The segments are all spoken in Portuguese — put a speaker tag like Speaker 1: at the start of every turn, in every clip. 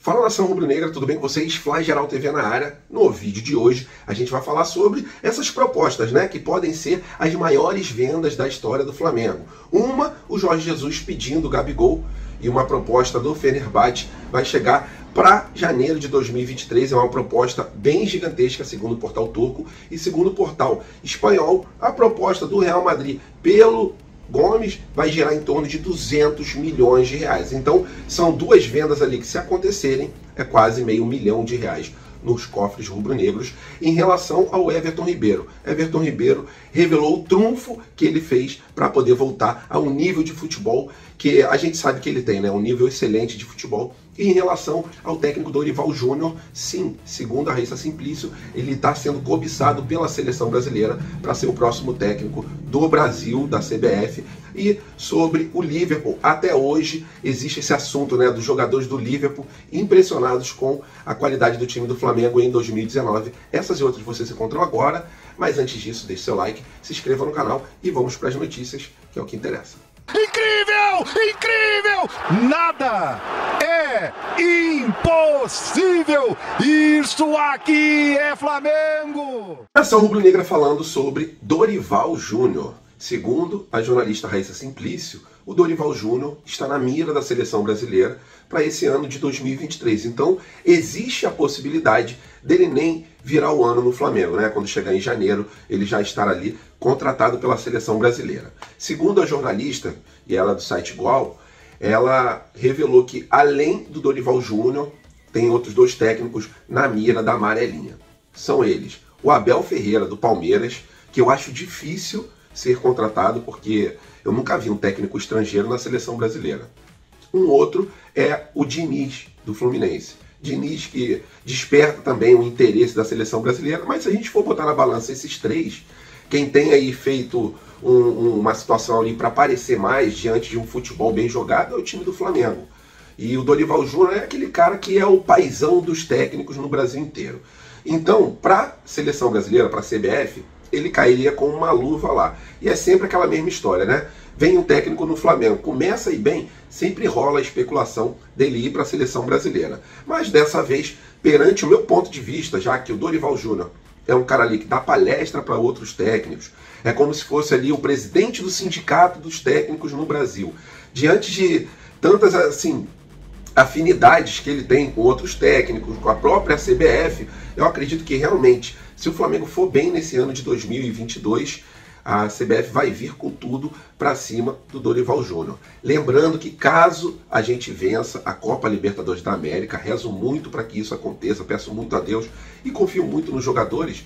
Speaker 1: Fala, nação rubro-negra, tudo bem com vocês? Fly Geral TV na área. No vídeo de hoje a gente vai falar sobre essas propostas, né, que podem ser as maiores vendas da história do Flamengo. Uma, o Jorge Jesus pedindo o Gabigol, e uma proposta do Fenerbahçe vai chegar para janeiro de 2023. É uma proposta bem gigantesca, segundo o portal turco, e segundo o portal espanhol, a proposta do Real Madrid pelo Gomes vai gerar em torno de 200 milhões de reais. Então, são duas vendas ali que, se acontecerem, é quase R$500 milhão nos cofres rubro-negros. Em relação ao Everton Ribeiro, Everton Ribeiro revelou o trunfo que ele fez para poder voltar a um nível de futebol que a gente sabe que ele tem, né? Um nível excelente de futebol. E em relação ao técnico Dorival Júnior, sim, segundo a Raíssa Simplício, ele está sendo cobiçado pela seleção brasileira para ser o próximo técnico do Brasil, da CBF. E sobre o Liverpool, até hoje existe esse assunto, né, dos jogadores do Liverpool impressionados com a qualidade do time do Flamengo em 2019. Essas e outras vocês encontram agora, mas antes disso, deixe seu like, se inscreva no canal e vamos para as notícias, que é o que interessa.
Speaker 2: Incrível! Incrível! Nada é impossível! Isso aqui é Flamengo!
Speaker 1: Nação rubro-negra falando sobre Dorival Júnior. Segundo a jornalista Raíssa Simplício, o Dorival Júnior está na mira da seleção brasileira para esse ano de 2023. Então, existe a possibilidade dele nem virar o ano no Flamengo, né? Quando chegar em janeiro, ele já estar ali contratado pela seleção brasileira. Segundo a jornalista, e ela é do site Goal, ela revelou que, além do Dorival Júnior, tem outros dois técnicos na mira da amarelinha. São eles o Abel Ferreira, do Palmeiras, que eu acho difícil ser contratado, porque eu nunca vi um técnico estrangeiro na seleção brasileira. Um outro é o Diniz, do Fluminense. Diniz, que desperta também o interesse da seleção brasileira, mas se a gente for botar na balança esses três, quem tem aí feito uma situação ali para aparecer mais diante de um futebol bem jogado é o time do Flamengo. E o Dorival Júnior é aquele cara que é o paizão dos técnicos no Brasil inteiro. Então, para a seleção brasileira, para a CBF, ele cairia com uma luva lá. E é sempre aquela mesma história, né? Vem um técnico no Flamengo, começa a ir bem, sempre rola a especulação dele ir para a seleção brasileira. Mas dessa vez, perante o meu ponto de vista, já que o Dorival Júnior é um cara ali que dá palestra para outros técnicos, é como se fosse ali o presidente do sindicato dos técnicos no Brasil. Diante de tantas, assim, afinidades que ele tem com outros técnicos, com a própria CBF, eu acredito que realmente, se o Flamengo for bem nesse ano de 2022, a CBF vai vir com tudo para cima do Dorival Júnior. Lembrando que, caso a gente vença a Copa Libertadores da América, rezo muito para que isso aconteça, peço muito a Deus e confio muito nos jogadores,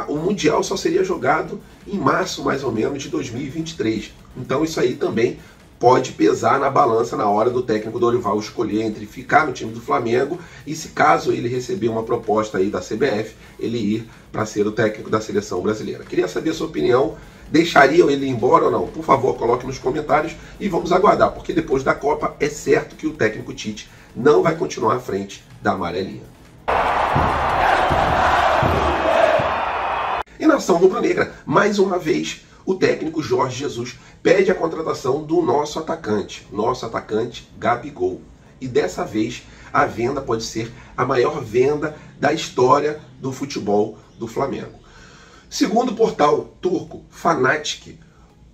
Speaker 1: o Mundial só seria jogado em março, mais ou menos, de 2023. Então isso aí também pode pesar na balança na hora do técnico Dorival escolher entre ficar no time do Flamengo e, se caso ele receber uma proposta aí da CBF, ele ir para ser o técnico da seleção brasileira. Queria saber a sua opinião. Deixariam ele ir embora ou não? Por favor, coloque nos comentários e vamos aguardar, porque depois da Copa é certo que o técnico Tite não vai continuar à frente da amarelinha. E nação rubro-negra, mais uma vez, o técnico Jorge Jesus pede a contratação do nosso atacante Gabigol. E dessa vez a venda pode ser a maior venda da história do futebol do Flamengo. Segundo o portal turco Fanatic,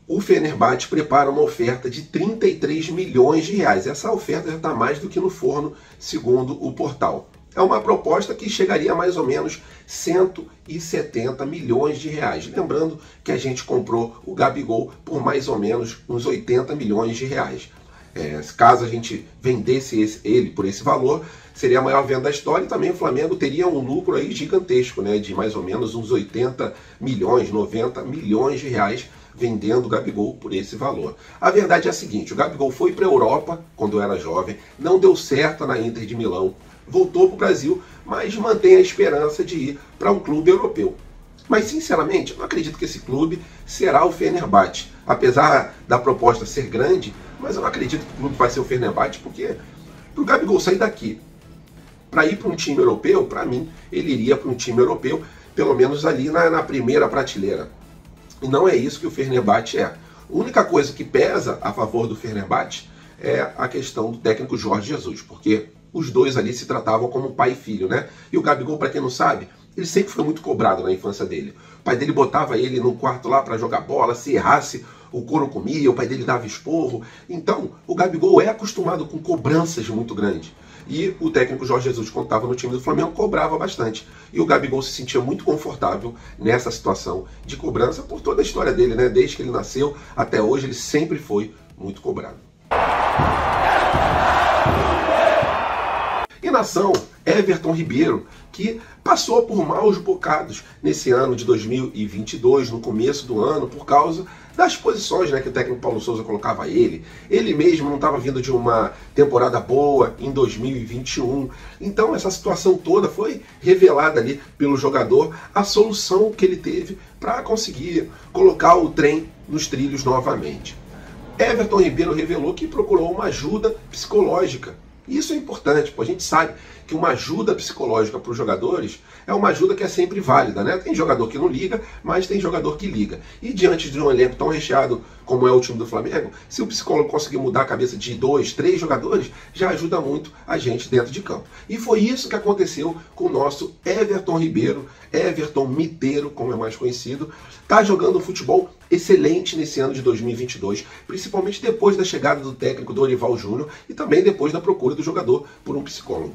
Speaker 1: o Fenerbahçe prepara uma oferta de 33 milhões de reais. Essa oferta já está mais do que no forno, segundo o portal. É uma proposta que chegaria a mais ou menos 170 milhões de reais. Lembrando que a gente comprou o Gabigol por mais ou menos uns 80 milhões de reais. Caso a gente vendesse ele por esse valor, seria a maior venda da história, e também o Flamengo teria um lucro aí gigantesco, né, de mais ou menos uns 80 milhões, 90 milhões de reais vendendo o Gabigol por esse valor. A verdade é a seguinte: o Gabigol foi para a Europa quando era jovem, não deu certo na Inter de Milão, voltou para o Brasil, mas mantém a esperança de ir para um clube europeu. Mas, sinceramente, eu não acredito que esse clube será o Fenerbahçe. Apesar da proposta ser grande, mas eu não acredito que o clube vai ser o Fenerbahçe, porque para o Gabigol sair daqui para ir para um time europeu, para mim, ele iria para um time europeu, pelo menos ali na primeira prateleira. E não é isso que o Fenerbahçe é. A única coisa que pesa a favor do Fenerbahçe é a questão do técnico Jorge Jesus, porque os dois ali se tratavam como pai e filho, né? E o Gabigol, para quem não sabe, ele sempre foi muito cobrado na infância dele. O pai dele botava ele no quarto lá para jogar bola, se errasse, o couro comia, o pai dele dava esporro. Então, o Gabigol é acostumado com cobranças muito grandes. E o técnico Jorge Jesus, quando estava no time do Flamengo, cobrava bastante. E o Gabigol se sentia muito confortável nessa situação de cobrança por toda a história dele, né? Desde que ele nasceu até hoje, ele sempre foi muito cobrado. E nação, Everton Ribeiro, que passou por maus bocados nesse ano de 2022, no começo do ano, por causa das posições, né, que o técnico Paulo Souza colocava ele. Ele mesmo não estava vindo de uma temporada boa em 2021. Então essa situação toda foi revelada ali pelo jogador, a solução que ele teve para conseguir colocar o trem nos trilhos novamente. Everton Ribeiro revelou que procurou uma ajuda psicológica. Isso é importante, porque a gente sabe que uma ajuda psicológica para os jogadores é uma ajuda que é sempre válida, né? Tem jogador que não liga, mas tem jogador que liga. E diante de um elenco tão recheado como é o time do Flamengo, se o psicólogo conseguir mudar a cabeça de 2, 3 jogadores, já ajuda muito a gente dentro de campo. E foi isso que aconteceu com o nosso Everton Ribeiro, Everton Miteiro, como é mais conhecido. Está jogando um futebol excelente nesse ano de 2022, principalmente depois da chegada do técnico Dorival Júnior e também depois da procura do jogador por um psicólogo.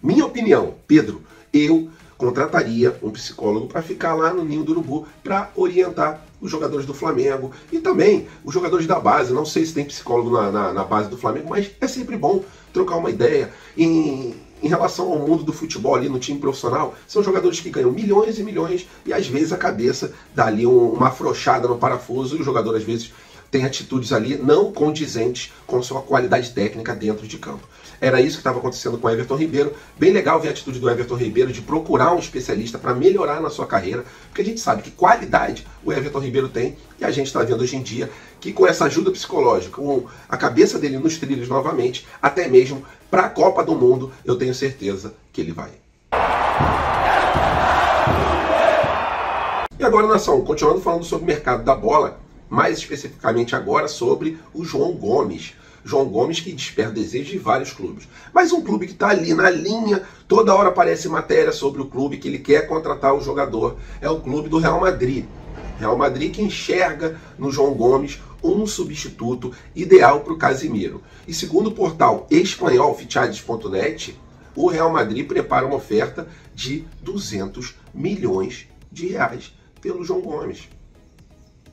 Speaker 1: Minha opinião, Pedro, eu contrataria um psicólogo para ficar lá no Ninho do Urubu para orientar os jogadores do Flamengo e também os jogadores da base. Não sei se tem psicólogo na base do Flamengo, mas é sempre bom trocar uma ideia. Em relação ao mundo do futebol ali no time profissional, são jogadores que ganham milhões e milhões e às vezes a cabeça dá ali uma afrouxada no parafuso e o jogador às vezes tem atitudes ali não condizentes com sua qualidade técnica dentro de campo. Era isso que estava acontecendo com o Everton Ribeiro. Bem legal ver a atitude do Everton Ribeiro de procurar um especialista para melhorar na sua carreira, porque a gente sabe que qualidade o Everton Ribeiro tem e a gente está vendo hoje em dia que com essa ajuda psicológica, com a cabeça dele nos trilhos novamente, até mesmo para a Copa do Mundo, eu tenho certeza que ele vai. E agora, nação, continuando falando sobre o mercado da bola, mais especificamente agora sobre o João Gomes. João Gomes que desperta desejo de vários clubes. Mas um clube que está ali na linha, toda hora aparece matéria sobre o clube que ele quer contratar o jogador. É o clube do Real Madrid. Real Madrid que enxerga no João Gomes um substituto ideal para o Casemiro. E segundo o portal espanhol Fichajes.net, o Real Madrid prepara uma oferta de 200 milhões de reais pelo João Gomes.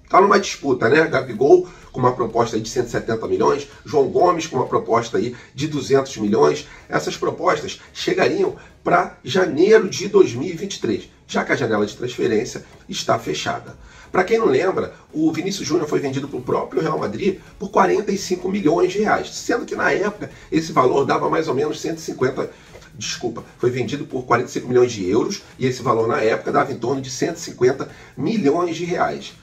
Speaker 1: Está numa disputa, né? Gabigol com uma proposta de 170 milhões, João Gomes com uma proposta aí de 200 milhões. Essas propostas chegariam para janeiro de 2023, já que a janela de transferência está fechada. Para quem não lembra, o Vinícius Júnior foi vendido para o próprio Real Madrid por 45 milhões de reais, sendo que na época esse valor dava mais ou menos 150. Foi vendido por 45 milhões de euros e esse valor na época dava em torno de 150 milhões de reais.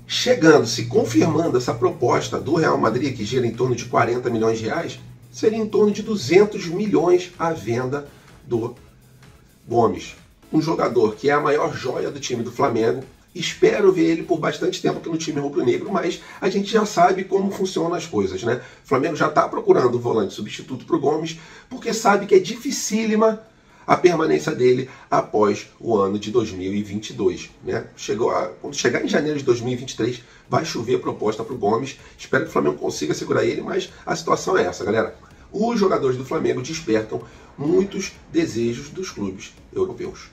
Speaker 1: Chegando-se, confirmando essa proposta do Real Madrid, que gira em torno de 40 milhões de reais, seria em torno de 200 milhões a venda do Gomes. Um jogador que é a maior joia do time do Flamengo. Espero ver ele por bastante tempo aqui no time rubro-negro, mas a gente já sabe como funcionam as coisas, né? O Flamengo já está procurando um volante substituto para o Gomes, porque sabe que é dificílima a permanência dele após o ano de 2022. Né? Quando chegar em janeiro de 2023, vai chover proposta para o Gomes. Espero que o Flamengo consiga segurar ele, mas a situação é essa, galera. Os jogadores do Flamengo despertam muitos desejos dos clubes europeus.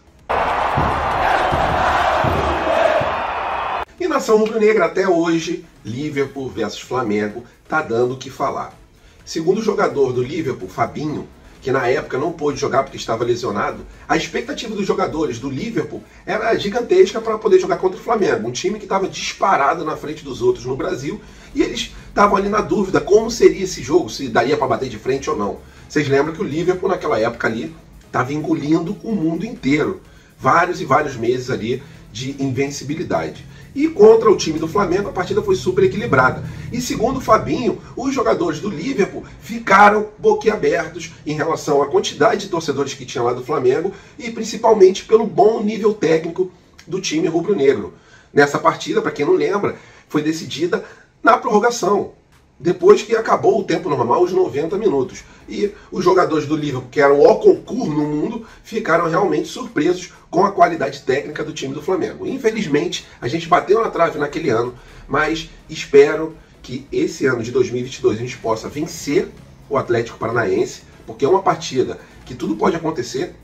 Speaker 1: E nação rubro-negra, até hoje, Liverpool versus Flamengo está dando o que falar. Segundo o jogador do Liverpool, Fabinho, que na época não pôde jogar porque estava lesionado, a expectativa dos jogadores do Liverpool era gigantesca para poder jogar contra o Flamengo, um time que estava disparado na frente dos outros no Brasil, e eles estavam ali na dúvida como seria esse jogo, se daria para bater de frente ou não. Vocês lembram que o Liverpool naquela época ali estava engolindo o mundo inteiro, vários e vários meses ali de invencibilidade. E contra o time do Flamengo, a partida foi super equilibrada. E segundo o Fabinho, os jogadores do Liverpool ficaram boquiabertos em relação à quantidade de torcedores que tinha lá do Flamengo e principalmente pelo bom nível técnico do time rubro-negro. Nessa partida, para quem não lembra, foi decidida na prorrogação. depois que acabou o tempo normal, os 90 minutos. E os jogadores do Liverpool, que eram o concurso no mundo, ficaram realmente surpresos com a qualidade técnica do time do Flamengo. Infelizmente, a gente bateu na trave naquele ano, mas espero que esse ano de 2022 a gente possa vencer o Atlético Paranaense, porque é uma partida que tudo pode acontecer,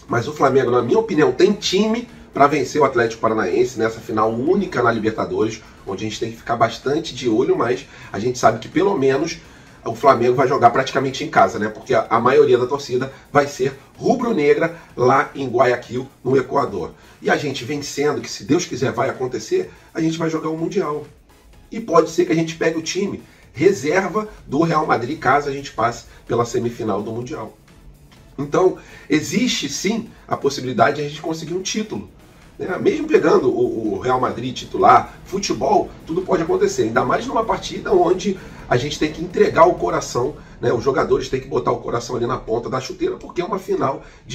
Speaker 1: mas o Flamengo, na minha opinião, tem time para vencer o Atlético Paranaense nessa final única na Libertadores, onde a gente tem que ficar bastante de olho, mas a gente sabe que pelo menos o Flamengo vai jogar praticamente em casa, né? Porque a maioria da torcida vai ser rubro-negra lá em Guayaquil, no Equador. E a gente vencendo, que se Deus quiser vai acontecer, a gente vai jogar o Mundial. E pode ser que a gente pegue o time reserva do Real Madrid, caso a gente passe pela semifinal do Mundial. Então, existe sim a possibilidade de a gente conseguir um título. Mesmo pegando o Real Madrid titular, futebol, tudo pode acontecer. Ainda mais numa partida onde a gente tem que entregar o coração, né? Os jogadores têm que botar o coração ali na ponta da chuteira, porque é uma final de